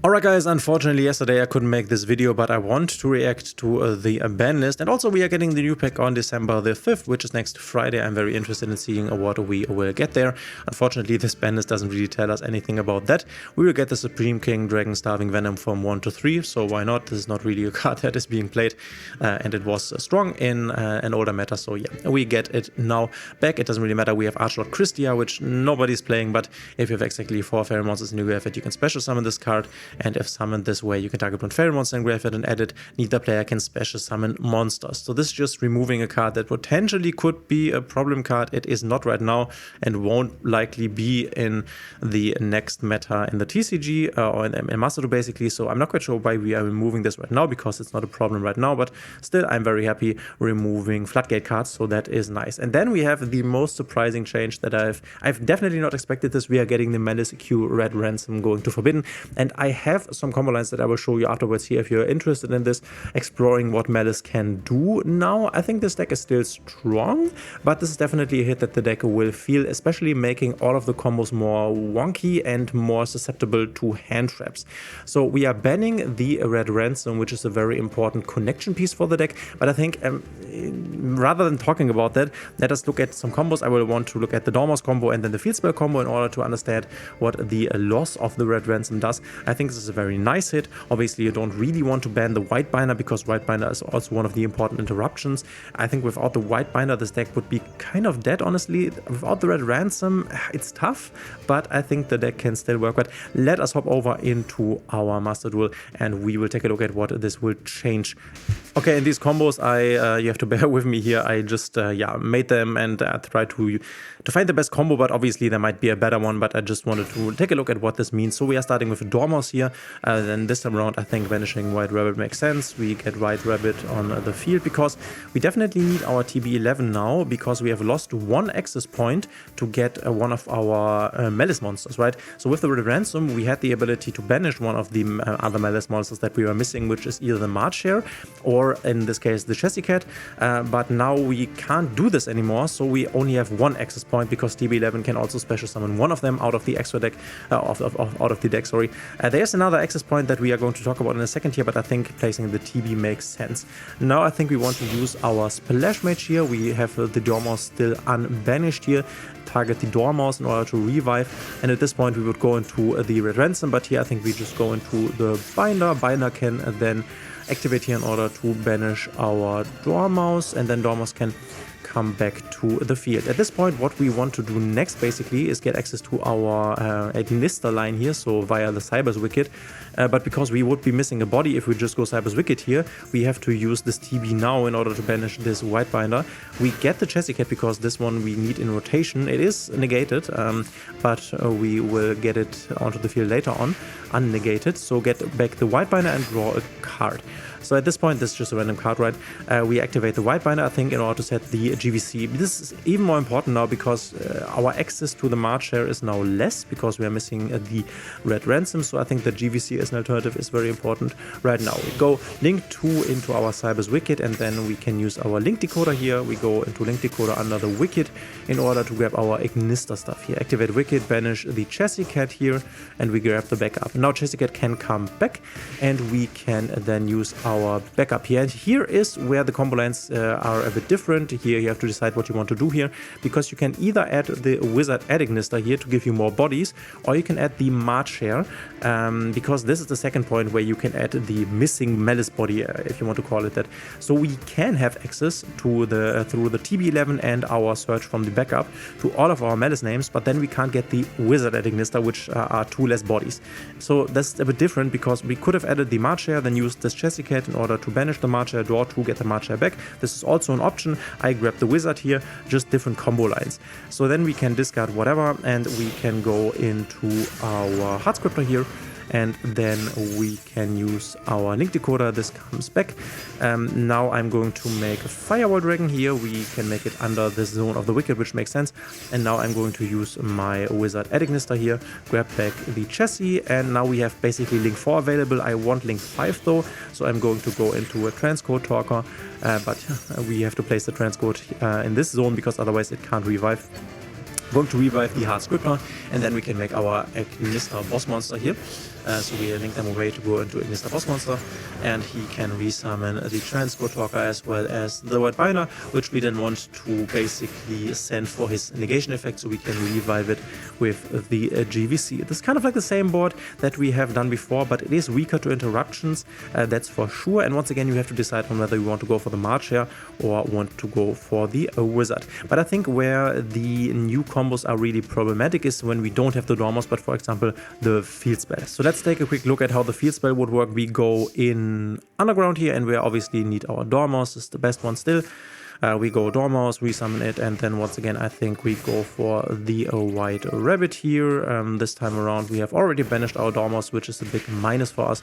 Alright guys, unfortunately yesterday I couldn't make this video, but I want to react to the ban list, and also we are getting the new pack on December the 5th, which is next Friday. I'm very interested in seeing what we will get there. Unfortunately this ban list doesn't really tell us anything about that. We will get the Supreme King, Dragon, Starving Venom from 1 to 3, so why not? This is not really a card that is being played, and it was strong in an older meta, so yeah, we get it now back. It doesn't really matter. We have Archlord Christia, which nobody's playing, but if you have exactly 4 Fairy Monsters in your graveyard, you can special summon this card. And if summoned this way, you can target one fairy monster in graveyard and edit. Neither player can special summon monsters. So this is just removing a card that potentially could be a problem card. It is not right now and won't likely be in the next meta in the TCG or in Master 2 basically. So I'm not quite sure why we are removing this right now, because it's not a problem right now. But still, I'm very happy removing Floodgate cards. So that is nice. And then we have the most surprising change that I've definitely not expected this. We are getting the Maliss Q Red Ransom going to Forbidden. And I have some combo lines that I will show you afterwards here if you're interested in this, exploring what Maliss can do now. I think this deck is still strong, but this is definitely a hit that the deck will feel, especially making all of the combos more wonky and more susceptible to hand traps. So we are banning the Red Ransom, which is a very important connection piece for the deck, but I think rather than talking about that, let us look at some combos. I will want to look at the Dormouse combo and then the Field Spell combo in order to understand what the loss of the Red Ransom does. I think this is a very nice hit. Obviously, you don't really want to ban the White Binder, because White Binder is also one of the important interruptions. I think without the White Binder, this deck would be kind of dead, honestly. Without the Red Ransom, it's tough, but I think the deck can still work. But let us hop over into our Master Duel, and we will take a look at what this will change. Okay, in these combos, you have to bear with me here. I just made them and tried to find the best combo, but obviously there might be a better one. But I just wanted to take a look at what this means. So we are starting with a Dormouse here. Then this time around, I think Vanishing White Rabbit makes sense. We get White Rabbit on the field because we definitely need our TB11 now, because we have lost one access point to get one of our Maliss monsters, right? So with the Red Ransom, we had the ability to banish one of the other Maliss monsters that we were missing, which is either the March Hare or in this case the Chessy Cat. But now we can't do this anymore, so we only have one access point, because TB11 can also special summon one of them out of the extra deck, out of the deck, sorry. There's another access point that we are going to talk about in a second here, but I think placing the TB makes sense. Now I think we want to use our Splash Mage here. We have the Dormouse still unbanished here. Target the Dormouse in order to revive, and at this point we would go into the Red Ransom, but here I think we just go into the Binder. Binder can then activate here in order to banish our Dormouse, and then Dormouse can come back to the field. At this point, what we want to do next basically is get access to our Ignister line here, so via the Cyber's Wicked. But because we would be missing a body if we just go Cyber's Wicked here, we have to use this TB now in order to banish this White Binder. We get the Chessy Cat because this one we need in rotation. It is negated, but we will get it onto the field later on, unnegated. So get back the White Binder and draw a card. So at this point, this is just a random card, right? We activate the White Binder, I think, in order to set the GVC. This is even more important now, because our access to the March Hare is now less, because we are missing the Red Ransom. So I think the GVC as an alternative is very important right now. We go Link 2 into our Cyber's Wicked, and then we can use our Link Decoder here. We go into Link Decoder under the Wicked in order to grab our Ignister stuff here. Activate Wicked, banish the Chessy Cat here, and we grab the backup. Now Chessy Cat can come back, and we can then use our backup here. And here is where the combo lines are a bit different. Here you have to decide what you want to do here, because you can either add the Wizard Ignister here to give you more bodies, or you can add the March Hare, because this is the second point where you can add the missing Maliss body, if you want to call it that. So we can have access to the through the TB11 and our search from the backup to all of our Maliss names, but then we can't get the Wizard Ignister, which are 2 less bodies. So that's a bit different, because we could have added the March Hare, then used this Chessy Cat in order to banish the March Hare, draw 2, get the March Hare back. This is also an option. I grab the Wizard here, just different combo lines. So then we can discard whatever, and we can go into our Heart Scriptor here, and then we can use our Link Decoder. This comes back. Now I'm going to make a Firewall Dragon here. We can make it under the Zone of the Wicked, which makes sense. And now I'm going to use my Wizard Ignister here, grab back the Chessy, and now we have basically Link 4 available. I want Link 5 though, so I'm going to go into a Transcode Talker, but we have to place the Transcode in this zone, because otherwise it can't revive. going to revive the hard scripter, and then we can make our Ignister boss monster here. So we link them away to go into Ignister boss monster, and he can resummon the Transcode Talker as well as the White Binder, which we then want to basically send for his negation effect, so we can revive it with the GVC. This is kind of like the same board that we have done before, but it is weaker to interruptions, that's for sure. And once again, you have to decide on whether you want to go for the March here or want to go for the Wizard. But I think where the new combos are really problematic is when we don't have the Dormos, but for example, the Field Spell. So let's take a quick look at how the Field Spell would work. We go in Underground here, and we obviously need our Dormos. This is the best one still. We go Dormouse, resummon it, and then once again I think we go for the White Rabbit here. This time around we have already banished our Dormouse, which is a big minus for us.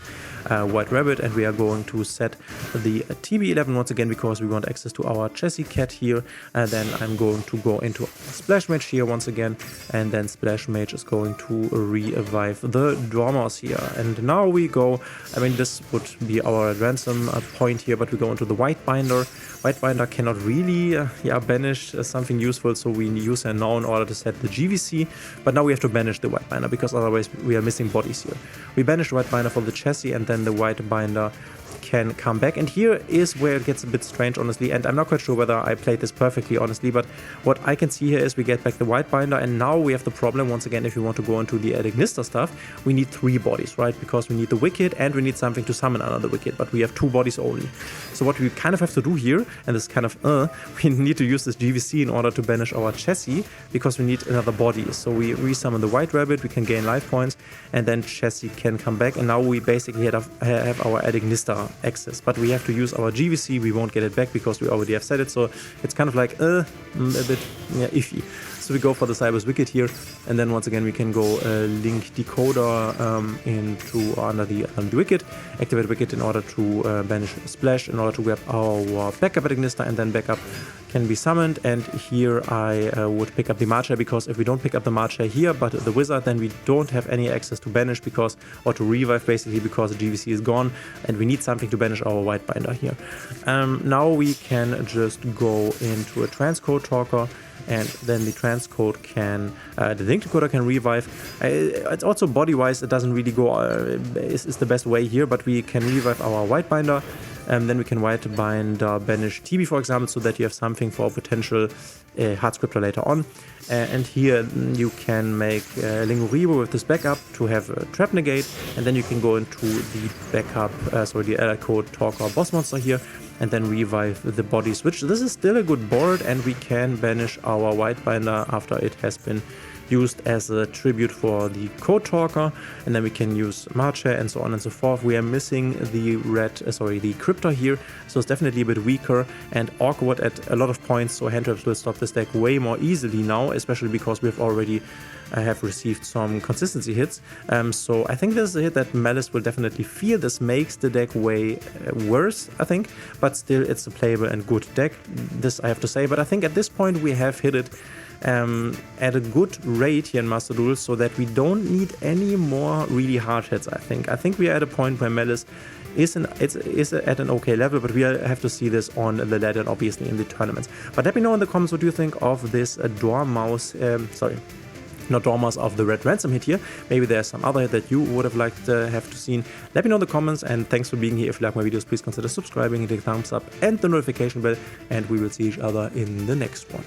White Rabbit, and we are going to set the TB11 once again because we want access to our Chassis Cat here. Then I'm going to go into Splash Mage here once again, and then Splash Mage is going to revive the Dormouse here. And now we go, I mean this would be our ransom point here, but we go into the White Binder. White Binder cannot really banish something useful, so we use her now in order to set the GVC, but now we have to banish the White Binder because otherwise we are missing bodies here. We banish the White Binder for the chassis, and then the White Binder can come back, and here is where it gets a bit strange, honestly, and I'm not quite sure whether I played this perfectly, honestly, but what I can see here is we get back the White Binder, and now we have the problem once again. If we want to go into the Ignister stuff, we need 3 bodies, right? Because we need the Wicked and we need something to summon another Wicked, but we have 2 bodies only. So what we kind of have to do here, and this kind of we need to use this GVC in order to banish our chassis because we need another body. So we resummon the White Rabbit, we can gain life points, and then chassis can come back, and now we basically have our Ignister access, but we have to use our GVC. We won't get it back because we already have set it, so it's kind of like a bit iffy. So we go for the Cyber's Wicked here, and then once again we can go link Decoder into under the Wicked, activate Wicked in order to banish Splash, in order to grab our backup at Ignister, and then backup can be summoned. And here I would pick up the Marcher, because if we don't pick up the Marcher here but the Wizard, then we don't have any access to banish because, or to revive basically, because the GVC is gone, and we need something to banish our White Binder here. Now we can just go into a Transcode Talker, and then the Transcode can, the Link Decoder can revive. It's also body-wise, it doesn't really go, is the best way here, but we can revive our White Binder, and then we can White Binder banish TB, for example, so that you have something for a potential hard scripter later on. And here you can make Linguribo with this backup to have a Trap Negate, and then you can go into the backup, the Allied Code Talker boss monster here, and then revive the body switch. This is still a good board, and we can banish our White Binder after it has been used as a tribute for the Code Talker, and then we can use Marcher and so on and so forth. We are missing the the Cryptor here, so it's definitely a bit weaker and awkward at a lot of points, so hand traps will stop this deck way more easily now, especially because we've already have received some consistency hits. So I think this is a hit that Maliss will definitely feel. This makes the deck way worse, I think, but still it's a playable and good deck, this I have to say. But I think at this point we have hit it at a good rate here in Master Duel, so that we don't need any more really hard hits. I think we are at a point where Maliss is at an okay level, but we have to see this on the ladder and obviously in the tournaments. But let me know in the comments what you think of this Dormouse, not Dormouse, of the Red Ransom hit here. Maybe there's some other hit that you would have liked to have seen. Let me know in the comments, and thanks for being here. If you like my videos, please consider subscribing, hit a thumbs up and the notification bell, and we will see each other in the next one.